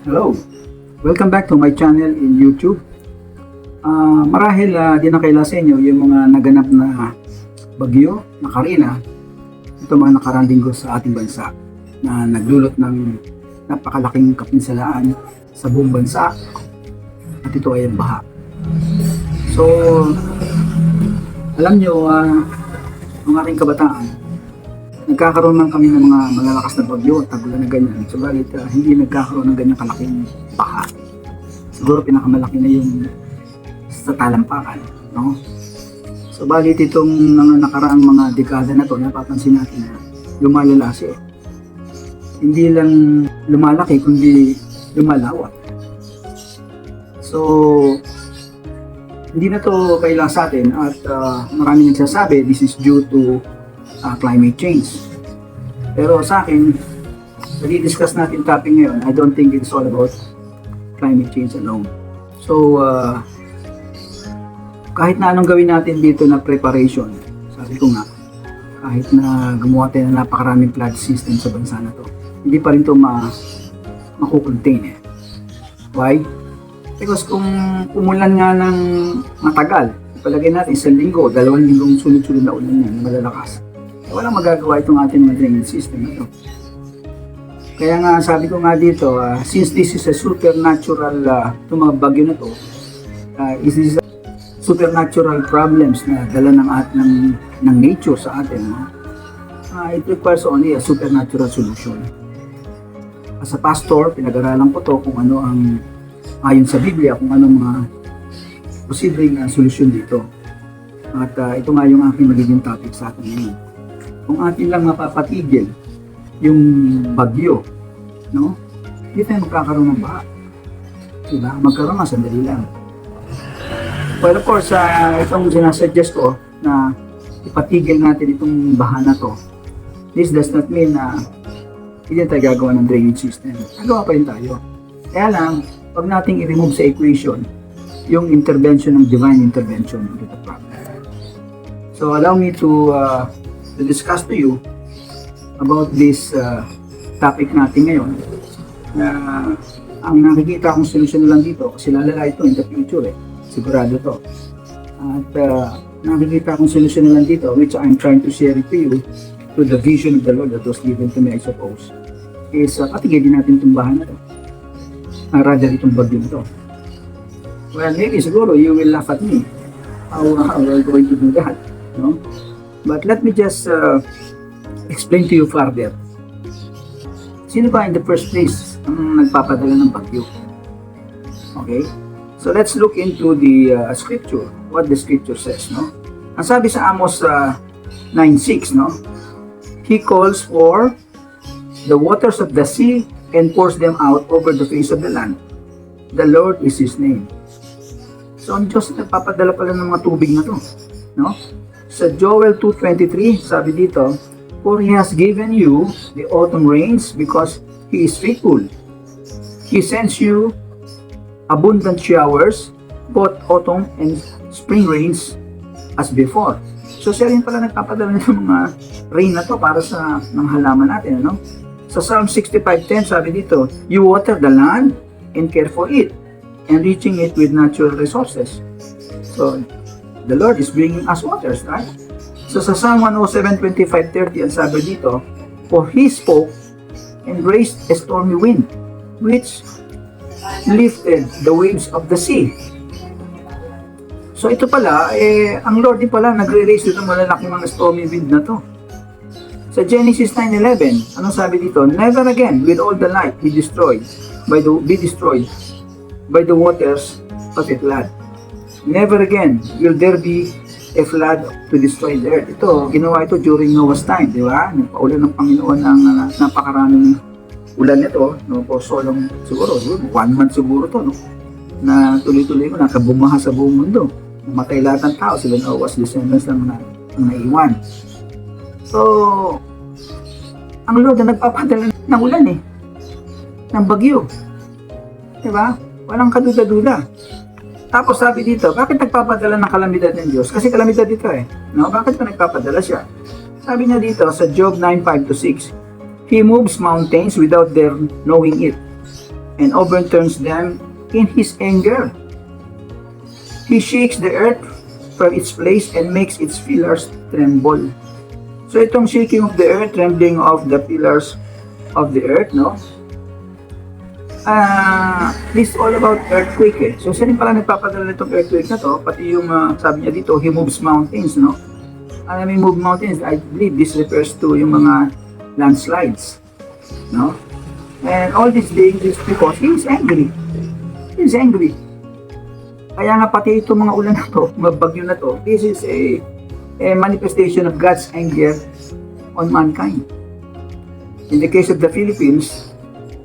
Hello! Welcome back to my channel in YouTube. Marahil di na kaila sa inyo yung mga naganap na bagyo na Karina. Ito mga nakarang linggo sa ating bansa na naglulot ng napakalaking kapinsalaan sa buong bansa at ito ay ang baha. So, alam nyo, ang ating kabataan, nagkakaroon lang kami ng mga malalakas na bagyo at tagulan na ganyan. Subalit, hindi nagkakaroon ng ganyang kalaking baha. Siguro pinakamalaki na yung sa talampakan, no? Subalit itong nakaraang mga dekada na to, napapansin natin na lumalala siya. Hindi lang lumalaki, kundi lumalawak. So, hindi na to kaila sa atin at maraming nagsasabi this is due to climate change. Pero sa akin, i-discuss natin topic ngayon, I don't think it's all about climate change alone. So, kahit na anong gawin natin dito na preparation, sabi ko nga, kahit na gumawa tayo ng napakaraming flood system sa bansa na to, hindi pa rin to makukontain eh. Why? Because kung umulan nga ng matagal, palagay natin 1 linggo, 2 linggong sunod-sunod na ulan yan, malalakas. Walang magagawa itong ating drainage system ito. Kaya nga sabi ko nga dito, since this is a supernatural, itong mga bagyo na to, is this supernatural problems na dala ng nature sa atin, it requires only a supernatural solution. As a pastor, pinag-aralan ko to kung ano ang ayon sa Biblia, kung ano mga posibleng solusyon dito. At ito nga yung aking magiging topic sa atin ngayon. Kung atin lang mapapatigil yung bagyo, no? Hindi tayo magkakaroon ng baha. Diba? Magkaroon nga sandali lang. Well, of course, itong sinasuggest ko na ipatigil natin itong baha na to. This does not mean na hindi tayo gagawa ng drainage system. Gagawa pa rin tayo. Kaya lang, wag nating i-remove sa equation yung intervention ng divine intervention into the problem. So, allow me to discuss to you about this topic natin ngayon na ang nakikita kong solusyon lang dito kasi lalala ito in the future sigurado to at nakikita kong solusyon lang dito which I'm trying to share it to you through the vision of the Lord that was given to me I suppose is patigilin natin itong bahan na to rather itong bagyo na to. Well, maybe siguro you will laugh at me how we're going to do that, no? But let me just explain to you further. Sino ba in the first place ang nagpapadala ng bagyo? Okay? So let's look into the scripture. What the scripture says, no? Ang sabi sa Amos 9:6, no? He calls for the waters of the sea and pours them out over the face of the land. The Lord is His name. So ang Diyos nagpapadala pala ng mga tubig na to, no? Sa Joel 2:23, sabi dito, for He has given you the autumn rains because He is faithful. He sends you abundant showers, both autumn and spring rains as before. So siya rin pala nagpapadala ng mga rain na to para sa mga halaman natin, ano? Sa Psalm 65:10, sabi dito, you water the land and care for it, enriching it with natural resources. So, the Lord is bringing us waters, right? So sa Psalm 107:25-30, ang sabi dito, for He spoke and raised a stormy wind, which lifted the waves of the sea. So ito pala, ang Lord din pala nagre-raise dito malalaking mga stormy wind na to. Sa Genesis 9:11, anong sabi dito? Never again will all the light be destroyed by the waters of a flood. Never again will there be a flood to destroy the earth. Ito, ginawa ito during Noah's time, di ba? Nagpaulan ng Panginoon ng napakaraming ulan nito, no? Po solong siguro 1 month siguro to, no? Na tuloy-tuloy ko nakabumaha sa buong mundo. Namatay lahat ng tao, sila Noah's descendants lang na naiwan. So, ang Lord na nagpapadala ng ulan ng bagyo. Di ba? Walang kaduda-duda. Tapos sabi dito, bakit nagpapadala ng kalamidad ng Diyos? Kasi kalamidad dito no? Bakit pa nagpapadala siya? Sabi niya dito sa Job 9:5-6, He moves mountains without their knowing it. and overturns them in his anger. He shakes the earth from its place and makes its pillars tremble. So itong shaking of the earth, trembling of the pillars of the earth, no? This is all about earthquake eh. So sino pala nagpapadala nitong earthquake na to? Pati yung sabi niya dito, he moves mountains, no? I mean, move mountains, I believe this refers to yung mga landslides, no? And all these things is because he is angry. He is angry. Kaya nga pati itong mga ulan na to, mga bagyo na to, this is a manifestation of God's anger on mankind. In the case of the Philippines,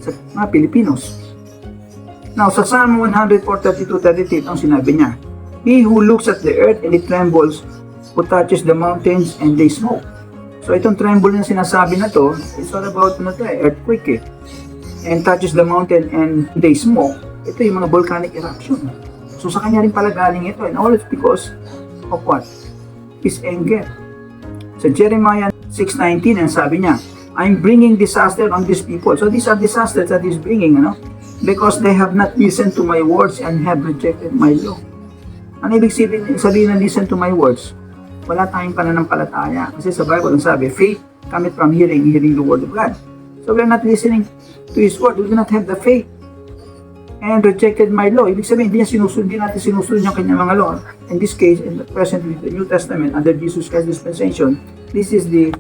sa mga Pilipinos. Now, sa Psalm 104:32-33, ang sinabi niya, he who looks at the earth and it trembles, who touches the mountains and they smoke. So itong tremble na sinasabi na to, it's all about earthquake eh. And touches the mountain and they smoke. Ito yung mga volcanic eruption. So sa kanya rin pala galing ito, and all it's because of what? His anger. Sa Jeremiah 6:19, ang sabi niya, I'm bringing disaster on these people. So these are disasters that he's bringing, because they have not listened to my words and have rejected my law. Ano ibig sabihin ng listen to my words? Wala tayong pananampalataya. Kasi sa Bible, ang sabi, faith cometh from hearing the word of God. So we're not listening to His word. We do not have the faith. And rejected my law. Ibig sabihin, hindi natin sinusunod yung kanyang mga law. In this case, in the present with the New Testament, under Jesus Christ's dispensation, this is the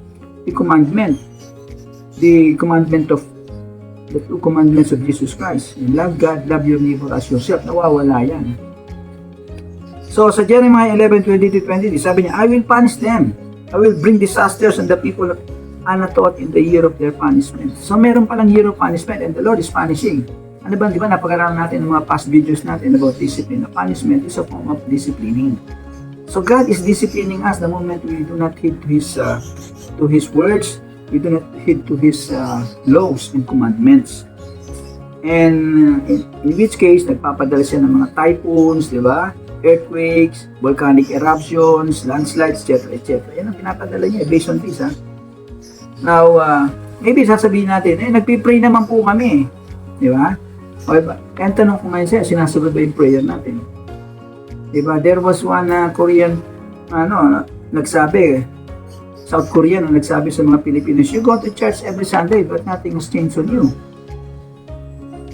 commandment. The commandment of the two commandments of Jesus Christ. Love God, love your neighbor as yourself. Nawawala yan. So, sa Jeremiah 11:20-20, sabi niya, I will punish them. I will bring disasters on the people of Anatot in the year of their punishment. So, meron palang year of punishment and the Lord is punishing. Ano ba, di ba, napag-aralan natin ng mga past videos natin about discipline. The punishment is a form of disciplining. So, God is disciplining us the moment we do not heed to His words, we do not heed to His laws and commandments. And in which case, nagpapadala siya ng mga typhoons, di ba? Earthquakes, volcanic eruptions, landslides, etc. etc. Yan ang pinapadala niya based on this. Now, maybe sasabihin natin, nagpipray naman po kami. Di ba? Okay ba? Kaya tanong ko ngayon siya, sinasagot ba yung prayer natin? Di ba? There was one Korean, nagsabi, South Korean, nagsabi sa mga Pilipinos, you go to church every Sunday, but nothing has changed on you.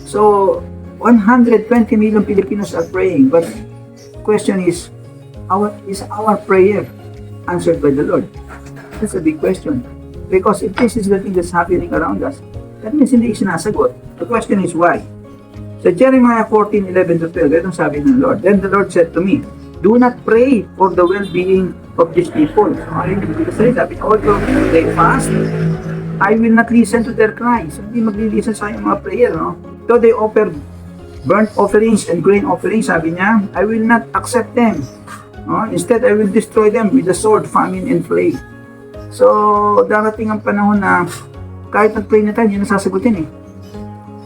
So, 120 million Filipinos are praying, but question is our prayer answered by the Lord? That's a big question. Because if this is the thing that's happening around us, that means hindi sinasagot. The question is why? So Jeremiah 14:11-12, itong sabi ng Lord. Then the Lord said to me, do not pray for the well-being of these people. So, sabi, although they fast, I will not listen to their cries. Hindi maglilisten sa yung mga prayer, no? Though they offer burnt offerings and grain offerings, sabi niya, I will not accept them. No? Instead, I will destroy them with the sword, famine, and plague. So, darating ang panahon na kahit nag-pray na tayo, hindi nasasagutin eh.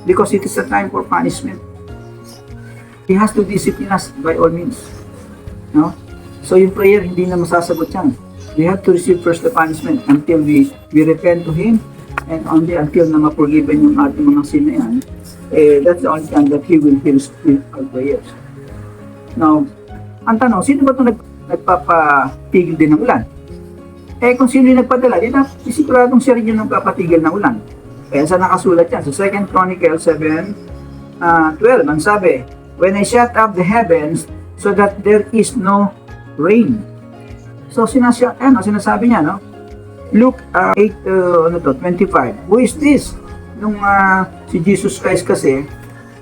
Because it is a time for punishment. He has to discipline us by all means. No? So, yung prayer, hindi na masasagot yan. We have to receive first the punishment until we repent to Him, and only until na ma-forgiven yung ating mga sin na yan, that's the only time that He will hear our prayers. Now, ang tanong, sino ba ito nagpapatigil din ng ulan? Kung sino yung nagpadala, siguradong siya rin yung nagpapatigil ng ulan. Kaya sa nakasulat yan, sa 2 Chronicles 7:12, ang sabi, when I shut up the heavens so that there is no rain. So, sinasabi niya, no? Luke 8:25. Who is this? Nung si Jesus Christ kasi,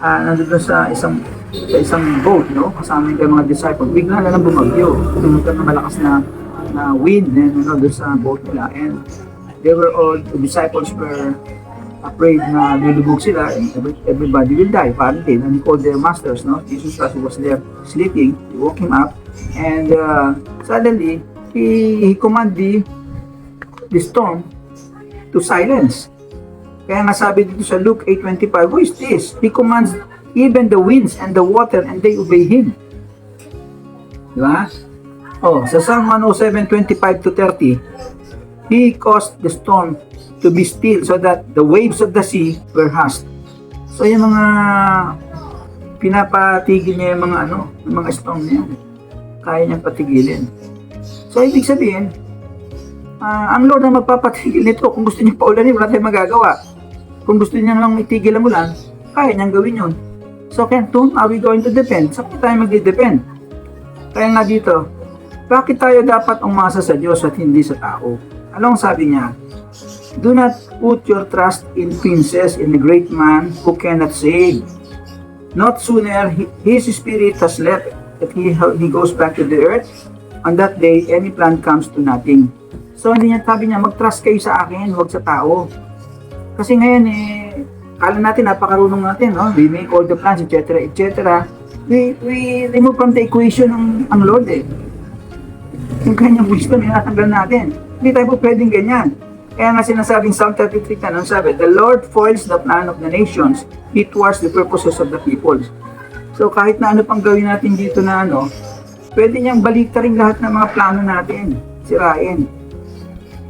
nandun sa isang boat, no? Kasama yung mga disciples. Bigla na lang bumagyo. Tumutok na malakas na wind, doon sa boat nila. And they were all, the disciples were afraid na lulubog sila and everybody will die. Apparently, and he called their masters, no? Jesus Christ was there sleeping. He woke him up, and suddenly he commanded the storm to silence. Kaya nga sabi dito sa Luke 8:25, who is this? He commands even the winds and the water, and they obey Him. Diba? Sa Psalm 107:25-30, He caused the storm to be still so that the waves of the sea were hushed. So yung mga pinapatigil niya yung mga yung mga storm niya, kaya niyang patigilin. So ibig sabihin, ang Lord na magpapatigil nito. Kung gusto niya paulanin, wala tayong magagawa. Kung gusto niya lang itigil ang ulan, kaya niyang gawin yun. So kaya whom are we going to depend? Saan tayo magde-depend? Kaya nga dito, bakit tayo dapat umasa sa Diyos at hindi sa tao? Anong sabi niya? Do not put your trust in princes, in a great man who cannot save. Not sooner his spirit has left that he goes back to the earth. On that day, any plan comes to nothing. So hindi niya, sabi niya, mag-trust kayo sa akin, huwag sa tao. Kasi ngayon, kala natin, napakarunong natin, no? We make all the plans, etc., etc. We remove from the equation ang Lord, Yung kanyang wisdom, inatanggal natin. Hindi tayo po pwedeng ganyan. Kaya nga sinasabing Psalm 33, anong sabi? The Lord foils the plan of the nations. He thwarts the purposes of the people. So kahit na ano pang gawin natin dito na pwede niyang baliktarin lahat ng mga plano natin. Sirain.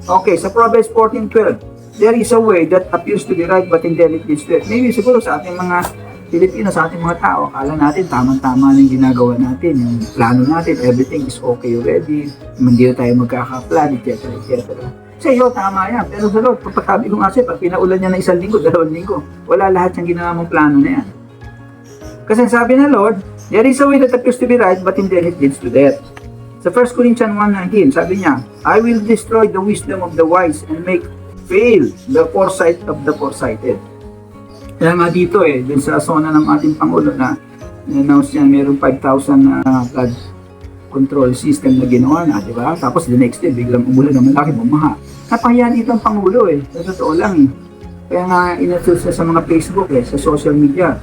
Okay, sa Proverbs 14:12, there is a way that appears to be right but in reality is left. Maybe siguro sa ating mga Pilipino, sa ating mga tao, akala natin tamang-tama na yung ginagawa natin. Yung plano natin, everything is okay already. Hindi na tayo magkaka-plan, etc. etc. Sa iyo, tama yan. Pero sa Lord, pagpatabi ko nga siya, pag pinaulan niya na 1 linggo, 2 linggo, wala lahat yung ginawa mong plano na yan. Kasi sabi ng Lord, there is a way that appears to be right, but in the end it leads to death. Sa 1 Corinthians 1:19, sabi niya, I will destroy the wisdom of the wise and make fail the foresight of the foresighted. Kaya nga dito dun sa zona ng ating Pangulo na announce niya, mayroong 5,000 na flood control system na ginawa na, di ba? Tapos the next day, biglang umulan ng malaki, bumaha. Napahiya dito ang Pangulo Sa totoo lang Kaya nga inatul siya sa mga Facebook sa social media.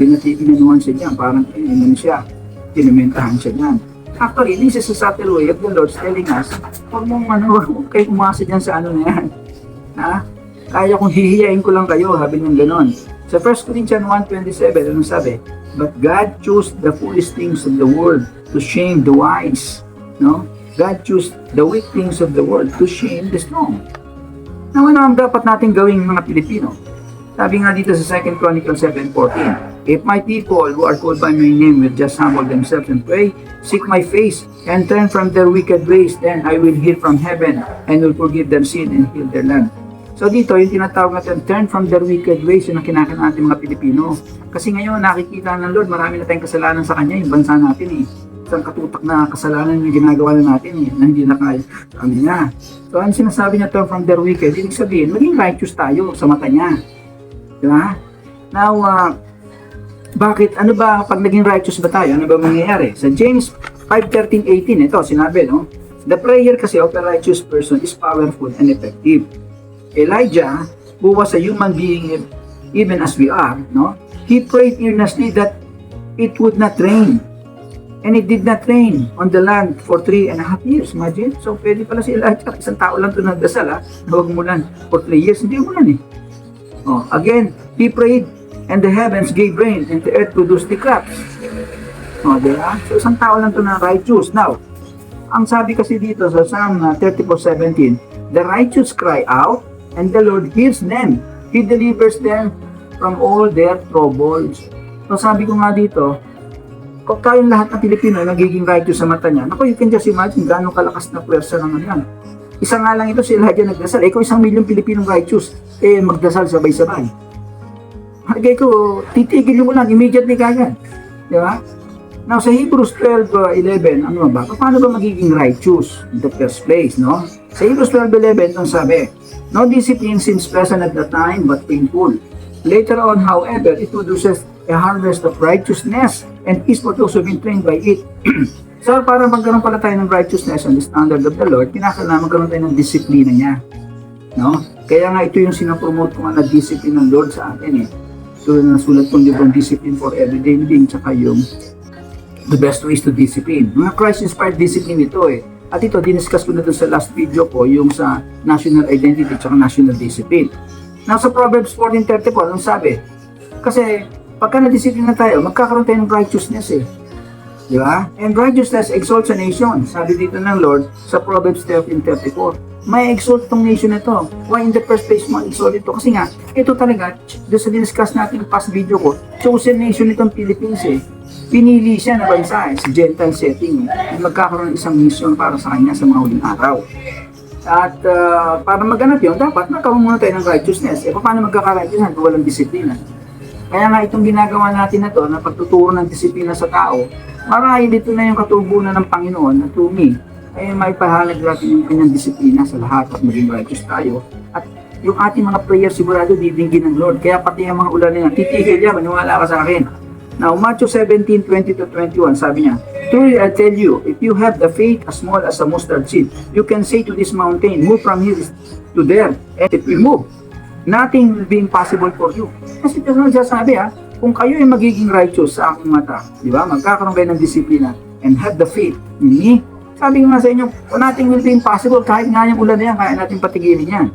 Inanuhan siya dyan, parang siya, tinumentahan siya dyan. Actually, this is a subtle way of the Lord telling us, huwag mong huwag kayo umasa dyan sa na yan. Kaya kung hihiyain ko lang kayo, sabi niyang ganon. Sa 1 Corinthians 1:27, anong sabi? But God chose the foolish things of the world to shame the wise. No? God chose the weak things of the world to shame the strong. Now, ano ang dapat natin gawing mga Pilipino? Sabi nga dito sa 2 Chronicles 7:14, if my people who are called by my name will just humble themselves and pray, seek my face, and turn from their wicked ways, then I will hear from heaven and will forgive their sin and heal their land. So dito, yung tinatawag natin, turn from their wicked ways, yung kinakailangan natin mga Pilipino. Kasi ngayon, nakikita ng Lord, marami na tayong kasalanan sa Kanya, yung bansa natin Isang katutak na kasalanan yung ginagawa na natin na hindi na kami na. So, ang sinasabi niya, turn from their wicked, ibig sabihin, maging righteous tayo sa mata niya. Diba? Now, bakit? Ano ba, pag naging righteous ba tayo, ano ba mangyayari? Sa James 5:13-18, ito, sinabi, no? The prayer kasi of a righteous person is powerful and effective. Elijah, who was a human being even as we are, no? He prayed earnestly that it would not rain. And it did not rain on the land for 3.5 years. Imagine. So, pwede pala si Elijah. Isang tao lang ito nagdasal, na huwag umulan for 3 years. Hindi umulan again, he prayed and the heavens gave rain and the earth produced the crops. Diba? So, isang tao lang ito na righteous. Now, ang sabi kasi dito sa Psalm 34:17, the righteous cry out and the Lord hears them. He delivers them from all their troubles. So sabi ko nga dito, kung tayong lahat ng Pilipino nagiging righteous sa mata niya, you can just imagine gaano kalakas na puwersa naman yan. Isa nga lang ito si Elijah nagdasal. Kung 1 milyong Pilipinong righteous, magdasal sabay-sabay. Kaya ko, titigil mo lang, immediately kagad. Di ba? Now, sa Hebrews 12:11, ano ba? Paano ba magiging righteous in the first place, no? Sa Hebrews 12:11, itong sabi, no discipline seems pleasant at the time, but painful. Later on, however, it produces a harvest of righteousness, and peace for those who have been trained by it. So, para magkaroon pala tayo ng righteousness on the standard of the Lord, kinakailangan magkaroon tayo ng disiplina niya. No? Kaya nga ito yung sinapromote ko nga na discipline ng Lord sa atin So, nasulat kong librong Discipline for Everyday Living, tsaka yung The Best Ways to Discipline. Mga Christ-inspired discipline ito At ito, diniscuss ko na doon sa last video ko, yung sa national identity tsaka national discipline. Now, sa Proverbs 14:34, anong sabi? Kasi, pagka na-discipline na tayo, magkakaroon tayo ng righteousness Di ba? And righteousness exalts a nation. Sabi dito ng Lord sa Proverbs 13:34. may exalt tong nation na to. Why in the first place mo exalt ito? Kasi nga, ito talaga, doon sa discuss natin past video ko, chosen nation itong Philippines eh. Pinili siya na bansa sa Gentile setting eh. Magkakaroon ng isang mission para sa kanya sa mga huling araw. At para maganap yun, dapat magkaroon muna tayo ng righteousness. Eh, paano magkaka-righteousness kung walang disiplina? Kaya nga itong ginagawa natin na to, na pagtuturo ng disiplina sa tao, marahil dito na yung katubunan ng Panginoon na to me, ay may pahalag natin yung kanyang disiplina sa lahat at maging righteous tayo. At yung ating mga prayers sigurado didinggin ng Lord. Kaya pati yung mga ulan na yan, titigil yan, maniwala ka sa akin. Now, Matthew 17:20-21, sabi niya, truly I tell you, if you have the faith as small as a mustard seed, you can say to this mountain, move from here to there, and it will move. Nothing will be impossible for you. Kasi ito na sabi kung kayo ay magiging righteous sa aking mata, di ba? Magkakaroon kayo ng disiplina and have the faith in me. Sabi nga sa inyo, nothing will be impossible, kahit nga yung ulan na yan, kaya natin patigilin yan.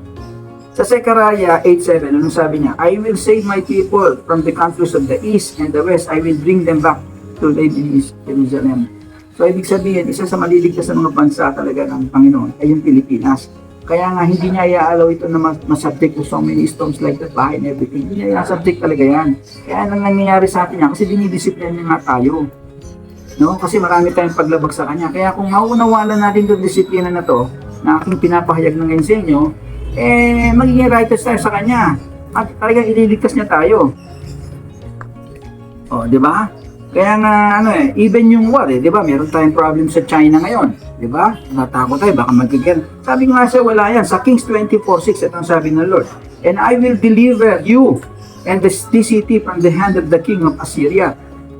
Sa Zechariah 8:7, anong sabi niya? I will save my people from the countries of the east and the west. I will bring them back to live in Jerusalem. So, ibig sabihin, isa sa maliligtas na mga bansa talaga ng Panginoon ay yung Pilipinas. Kaya nga, hindi niya i-allow ito na masubject to so many storms like that, bahay and everything. Hindi niya i-subject talaga yan. Kaya nang nangyayari sa atin yan, kasi dinidisiplina niya nga tayo. No? Kasi marami tayong paglabag sa kanya. Kaya kung mauunawalan natin itong disiplina na to, na aking pinapahayag ng ngayon sa inyo, magiging righteous tayo sa kanya. At talagang ililigtas niya tayo. O, di ba? Kaya nga, even yung war, di ba? Meron tayong problem sa China ngayon. Di ba? Natakot tayo, baka magiging. Sabi nga siya, wala yan. Sa Kings 24:6, ito ang sabi ng Lord. And I will deliver you and this city from the hand of the king of Assyria.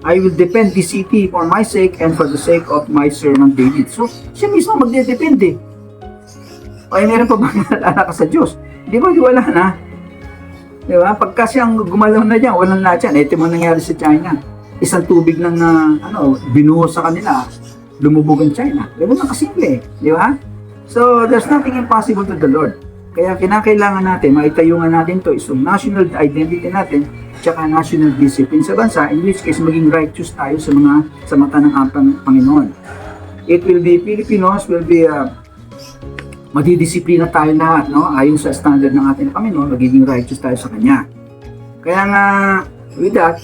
I will defend this city for my sake and for the sake of my servant David. So, siya mismo magdedepende. O, meron pa ba naalala ka sa Diyos? Di ba, wala na? Di ba? Pagka siyang gumalaw na dyan, walang na dyan. Ito mo nangyari sa China. Isang tubig lang na, binuhos sa kanila. Lumubog ang China. Di ba, nakasimple. Di ba? So, there's nothing impossible to the Lord. Kaya kinakailangan natin, maitayungan natin to is yung national identity natin, tsaka national discipline sa bansa, in which case maging righteous tayo sa mata ng Panginoon. It will be, Filipinos will be, madidisiplina tayo lahat, no? Ayon sa standard ng ating Panginoon, magiging righteous tayo sa Kanya. Kaya nga, with that,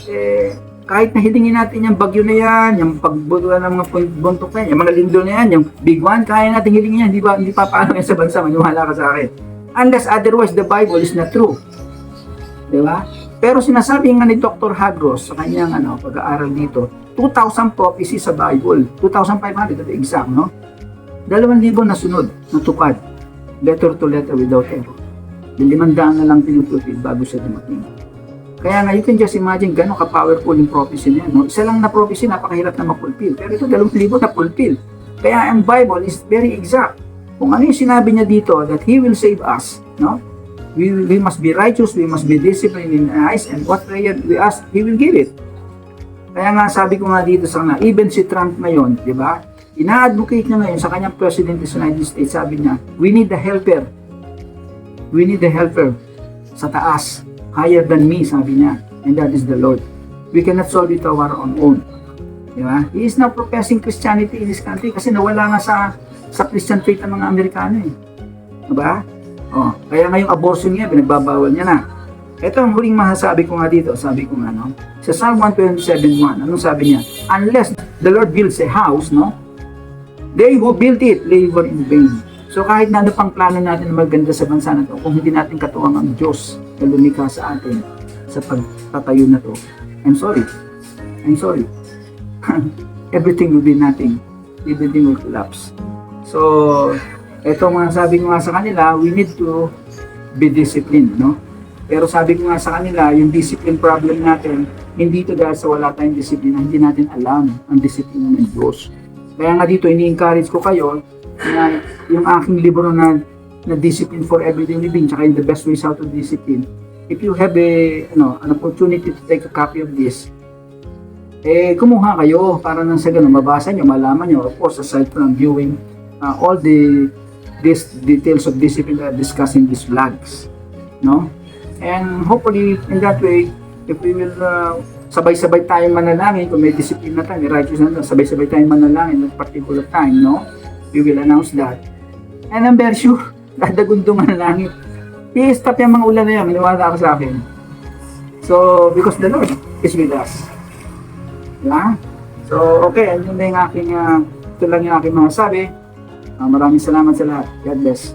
kahit na hilingin natin yung bagyo na yan, yung pagbutuan ng mga buntok na yan, yung mga lindol na yan, yung big one, kaya natin hilingin yan, hindi pa paano yan sa bansa, maniwala ka sa akin. Unless otherwise, the Bible is not true. Diba? Pero sinasabi nga ni Dr. Hagros sa kanyang pag-aaral dito, 2,000 prophecies sa Bible, 2,500 to be exact, no? 2,000 na sunod, natupad, letter to letter without error. 500 na lang pinupulpil bago siya dumating. Kaya nga, you can just imagine gano'ng ka-powerful yung prophecy niya, no? Isa lang na prophecy, napakahirap na mapulpil. Pero ito, 2,000 na pulpil. Kaya ang Bible is very exact. Kung ano yung sinabi niya dito, that He will save us, no? We must be righteous, we must be disciplined in eyes, and what prayer we ask, He will give it. Kaya nga, sabi ko nga dito sa nga, even si Trump ngayon, di ba? Ina-advocate niya ngayon sa kanyang President of the United States, sabi niya, we need a helper. We need a helper sa taas, higher than me, sabi niya. And that is the Lord. We cannot solve it on our own. Di ba? He is now professing Christianity in this country kasi nawala nga sa Christian faith ng mga Amerikano eh. Di ba? Oh, kaya ngayong abortion niya, binagbabawal niya na. Ito ang huling masasabi ko nga dito, sabi ko nga, no? Sa Psalm 127:1, anong sabi niya? Unless the Lord builds a house, no? They who built it labor in vain. So kahit na ano pang plano natin na maganda sa bansa na to, kung hindi natin katuwang ang Diyos na lumikha sa atin sa pagtatayo na to, I'm sorry. Everything will be nothing. Everything will collapse. So, ito mga sabi ko nga sa kanila, we need to be disciplined, no? Pero sabi ko nga sa kanila, yung discipline problem natin, hindi ito dahil sa wala tayong disiplina, hindi natin alam ang disiplina ng Diyos. Kaya nga dito, ini-encourage ko kayo na yung aking libro na Discipline for Everyday Living, tsaka yung The Best Ways How to Discipline. If you have an opportunity to take a copy of this, kumuha kayo para nang sa ganun, mabasa nyo, malaman nyo, of course, aside from viewing all these details of discipline that I discuss in these vlogs, no? And hopefully, in that way, if we will sabay-sabay tayong manalangin, kung may discipline na tayo, may righteousness na sabay-sabay tayong manalangin at particular time, no? We will announce that. And I'm very sure, dadagundungan ng langit. I-stop yung mga ulan na yan, maniwala ka sa akin. So, because the Lord is with us. Yeah? So, okay, yun na yung aking, ito lang yung aking mga sabi. Maraming salamat sa lahat. God bless.